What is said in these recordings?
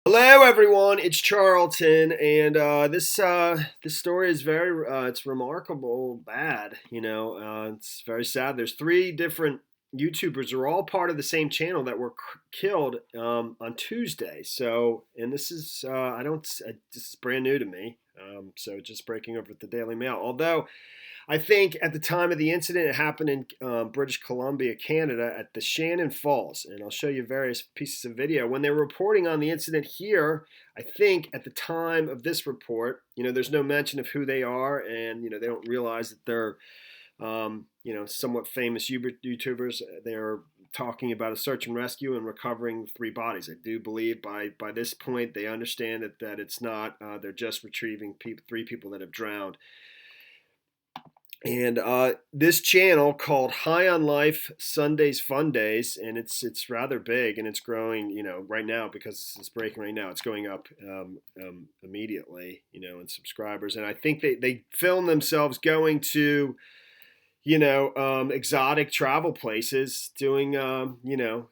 Hello, everyone. It's Charlton, and this story is very it's remarkable bad. It's very sad. There's three different YouTubers who are all part of the same channel that were killed on Tuesday. So, and this is I don't this is brand new to me. So just breaking over at the Daily Mail. Although I think at the time of the incident, it happened in British Columbia, Canada, at the Shannon Falls. And I'll show you various pieces of video. When they were reporting on the incident here, I think at the time of this report, there's no mention of who they are, and they don't realize that they're, somewhat famous YouTubers. They're talking about a search and rescue and recovering three bodies. I do believe by this point they understand that it's not. They're just retrieving three people that have drowned. And this channel called High on Life Sundays Fun Days, and it's rather big, and it's growing. Right now, because it's breaking right now, it's going up immediately. In subscribers, and I think they film themselves going to exotic travel places, doing,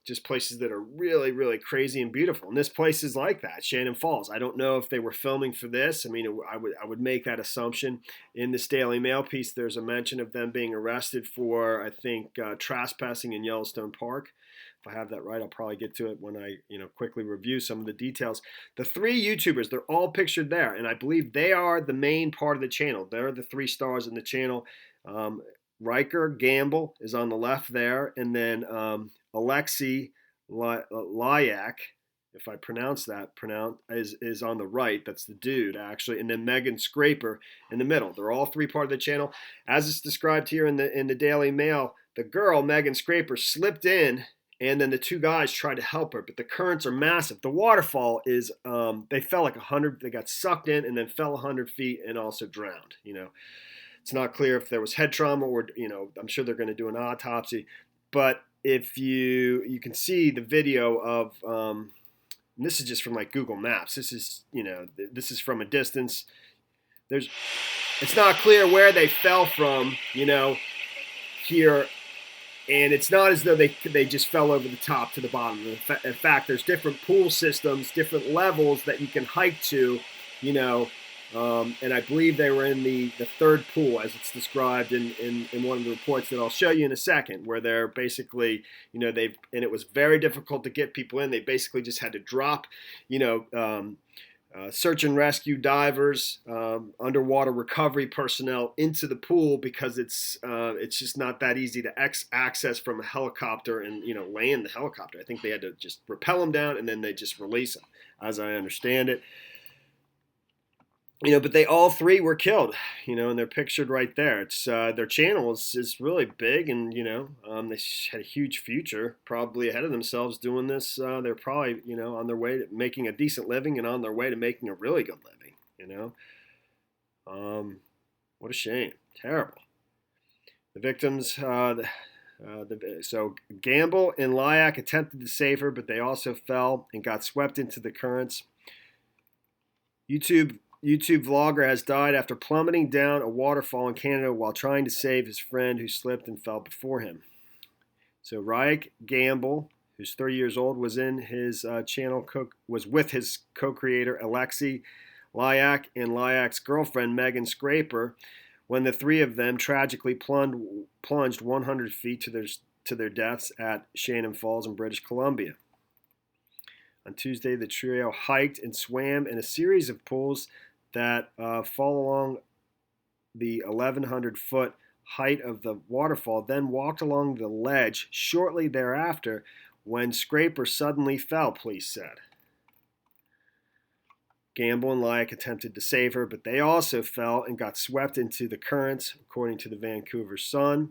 just places that are really, really crazy and beautiful. And this place is like that, Shannon Falls. I don't know if they were filming for this. I mean, I would make that assumption. In this Daily Mail piece, there's a mention of them being arrested for, I think, trespassing in Yellowstone Park. If I have that right, I'll probably get to it when I, quickly review some of the details. The three YouTubers, they're all pictured there, and I believe they are the main part of the channel. They're the three stars in the channel. Riker Gamble is on the left there, and then Alexei Lyak, if I pronounce that, is on the right. That's the dude, actually, and then Megan Scraper in the middle. They're all three part of the channel, as it's described here in the Daily Mail. The girl, Megan Scraper, slipped in, and then the two guys tried to help her, but the currents are massive. The waterfall is they fell like 100. They got sucked in and then fell 100 feet and also drowned. It's not clear if there was head trauma or, I'm sure they're going to do an autopsy. But if you can see the video of, and this is just from like Google Maps. This is from a distance. It's not clear where they fell from, here. And it's not as though they just fell over the top to the bottom. In fact, there's different pool systems, different levels that you can hike to, and I believe they were in the third pool, as it's described in one of the reports that I'll show you in a second, where they're basically, and it was very difficult to get people in. They basically just had to drop, search and rescue divers, underwater recovery personnel into the pool, because it's just not that easy to access from a helicopter and land the helicopter. I think they had to just rappel them down and then they just release them, as I understand it. But they all three were killed, and they're pictured right there. It's their channel is really big, and they had a huge future, probably ahead of themselves doing this. They're probably on their way to making a decent living and on their way to making a really good living. What a shame, terrible. The victims, so Gamble and Lyak attempted to save her, but they also fell and got swept into the currents. YouTube vlogger has died after plummeting down a waterfall in Canada while trying to save his friend who slipped and fell before him. So Riker Gamble, who's 30 years old, was in his channel was with his co-creator Alexei Lyak and Lyak's girlfriend Megan Scraper when the three of them tragically plunged 100 feet to their deaths at Shannon Falls in British Columbia. On Tuesday, the trio hiked and swam in a series of pools that fall along the 1,100-foot height of the waterfall, then walked along the ledge shortly thereafter when Scraper suddenly fell, police said. Gamble and Lyak attempted to save her, but they also fell and got swept into the currents, according to the Vancouver Sun.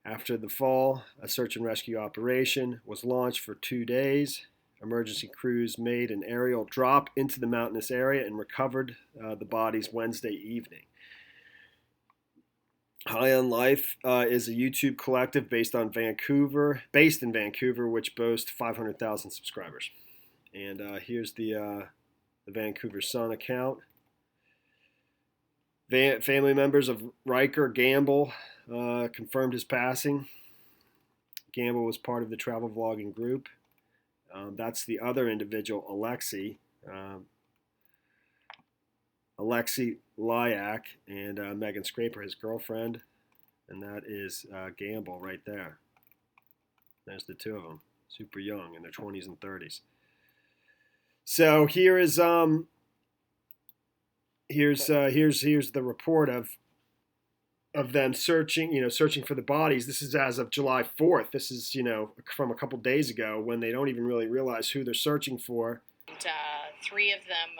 After the fall, a search and rescue operation was launched for 2 days. Emergency crews made an aerial drop into the mountainous area and recovered the bodies Wednesday evening. High on Life is a YouTube collective based in Vancouver, which boasts 500,000 subscribers. And here's the Vancouver Sun account. Family members of Riker Gamble confirmed his passing. Gamble was part of the travel vlogging group. That's the other individual, Alexi Lyak, and Megan Scraper, his girlfriend, and that is Gamble right there. There's the two of them, super young in their 20s and 30s. So here's the report of them searching for the bodies. This is as of July 4th. This is from a couple days ago, when they don't even really realize who they're searching for. And, three of them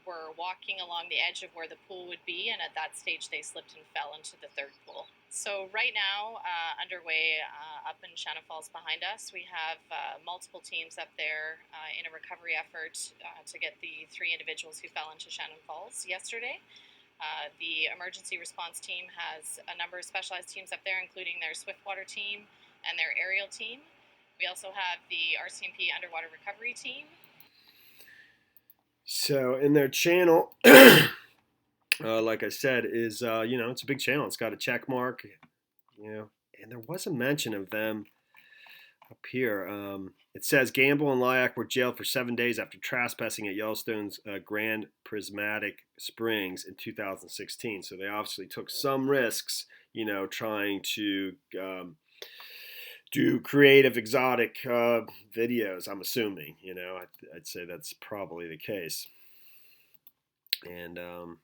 were walking along the edge of where the pool would be, and at that stage they slipped and fell into the third pool. So right now, underway up in Shannon Falls behind us, we have multiple teams up there in a recovery effort to get the three individuals who fell into Shannon Falls yesterday. The emergency response team has a number of specialized teams up there, including their swiftwater team and their aerial team. We also have the RCMP underwater recovery team. So in their channel, like I said, is it's a big channel. It's got a check mark, and there was a mention of them up here. It says Gamble and Lyak were jailed for 7 days after trespassing at Yellowstone's Grand Prismatic Springs in 2016. So they obviously took some risks, trying to do creative, exotic videos. I'm assuming, I'd say that's probably the case. And to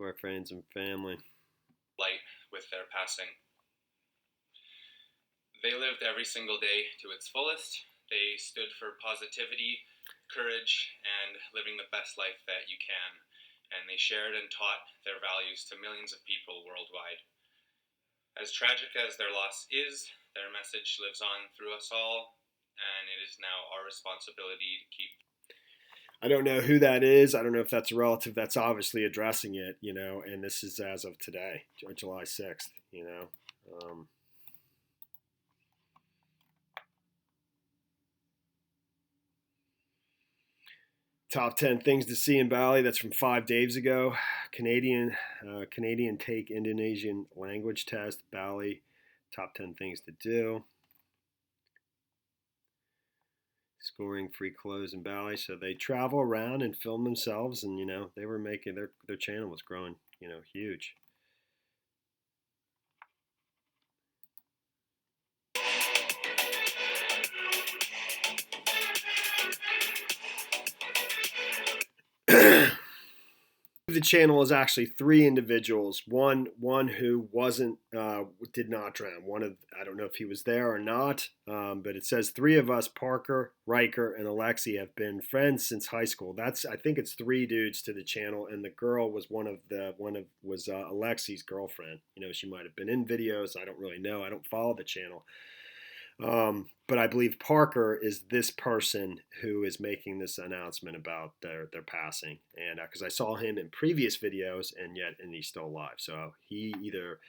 our friends and family, light with their passing. They lived every single day to its fullest. They stood for positivity, courage, and living the best life that you can. And they shared and taught their values to millions of people worldwide. As tragic as their loss is, their message lives on through us all, and it is now our responsibility to keep. I don't know who that is. I don't know if that's a relative that's obviously addressing it, and this is as of today, July 6th, Top 10 things to see in Bali. That's from 5 days ago. Canadian take Indonesian language test. Bali. Top 10 things to do. Scoring free clothes in Bali. So they travel around and film themselves, and they were making their channel was growing, huge. The channel is actually three individuals. One who did not drown. I don't know if he was there or not, but it says three of us, Parker, Riker, and Alexi, have been friends since high school. I think it's three dudes to the channel, and the girl was Alexi's girlfriend. She might have been in videos. I don't really know. I don't follow the channel. But I believe Parker is this person who is making this announcement about their passing, and because I saw him in previous videos, and he's still alive. So he either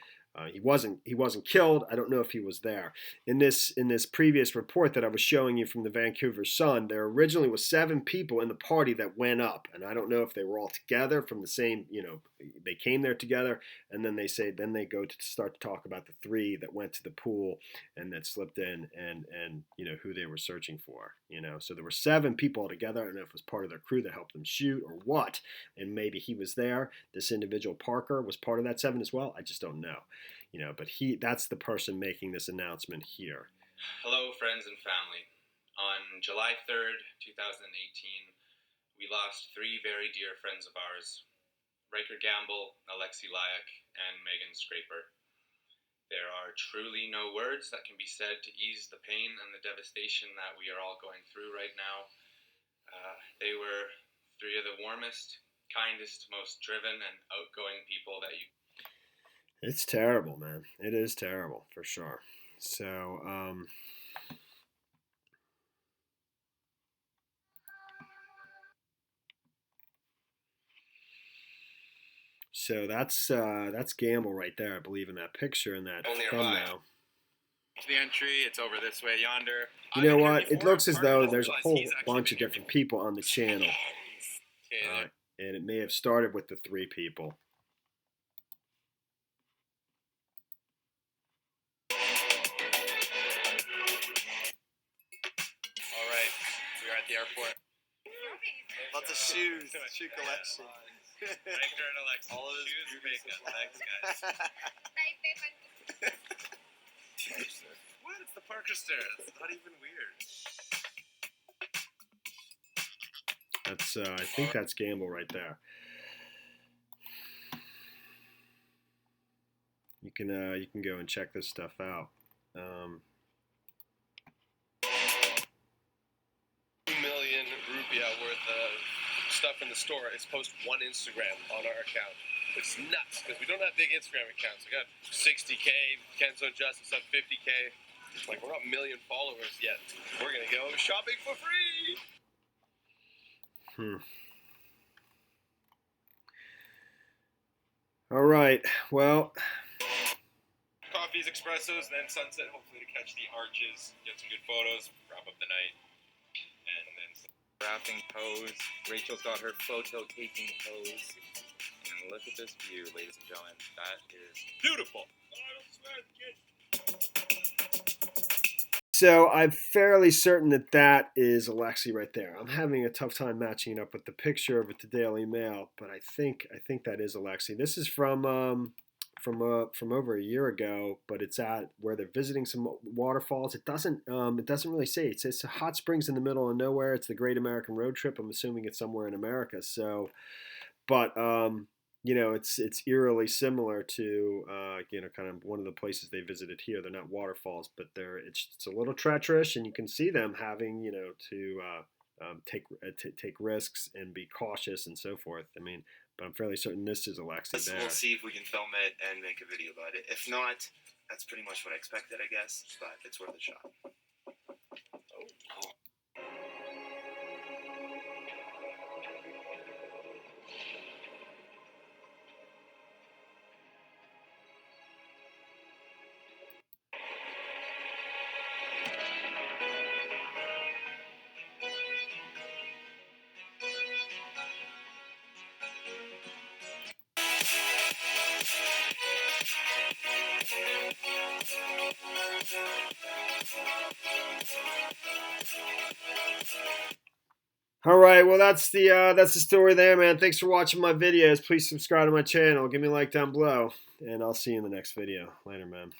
he wasn't killed. I don't know if he was there. In this previous report that I was showing you from the Vancouver Sun, there originally was 7 people in the party that went up, and I don't know if they were all together from the same. They came there together, and then they go to start to talk about the 3 that went to the pool and that slipped in, and who they were searching for. So there were 7 people altogether. I don't know if it was part of their crew that helped them shoot or what, and maybe he was there. This individual Parker was part of that 7 as well. I just don't know. But that's the person making this announcement here. Hello, friends and family. On July 3rd, 2018, we lost 3 very dear friends of ours, Riker Gamble, Alexi Lyak, and Megan Scraper. There are truly no words that can be said to ease the pain and the devastation that we are all going through right now. They were 3 of the warmest, kindest, most driven, and outgoing people that you... It's terrible, man. It is terrible, for sure. So, that's Gamble right there, I believe, in that picture, in that thumbnail. The entry, it's over this way yonder. You know what? It looks as though there's a whole bunch of different people on the channel. And it may have started with the 3 people. All right. the airport. Lots of shoes, shoe collection. Riker and Alexa. All of his shoes, makeup. Thanks, guys. What? It's the Parker stare. It's not even weird. That's I think that's Gamble right there. You can go and check this stuff out. $2 million rupiah worth of stuff in the store is post one Instagram on our account. It's nuts because we don't have big Instagram accounts. We got 60K, Kenzo and Justice up 50K. Like, we're not a million followers yet. We're gonna go shopping for free. All right. Well, Coffees, espressos, and then sunset. Hopefully to catch the arches, get some good photos, wrap up the night, and then wrapping pose. Rachel's got her photo taking pose, and look at this view, ladies and gentlemen. That is beautiful. so I'm fairly certain that that is Alexi right there. I'm having a tough time matching it up with the picture of it, the Daily Mail, but I think that is Alexi. This is from over a year ago, but it's at where they're visiting some waterfalls. It doesn't really say. It says hot springs in the middle of nowhere. It's the Great American Road Trip. I'm assuming it's somewhere in America. So, but it's eerily similar to kind of one of the places they visited here. They're not waterfalls, but it's a little treacherous, and you can see them having to take risks and be cautious and so forth. I mean, but I'm fairly certain this is Alexi there. We'll see if we can film it and make a video about it. If not, that's pretty much what I expected, I guess. But it's worth a shot. All right, well that's the story there, man. Thanks for watching my videos. Please subscribe to my channel. Give me a like down below, and I'll see you in the next video. Later, man.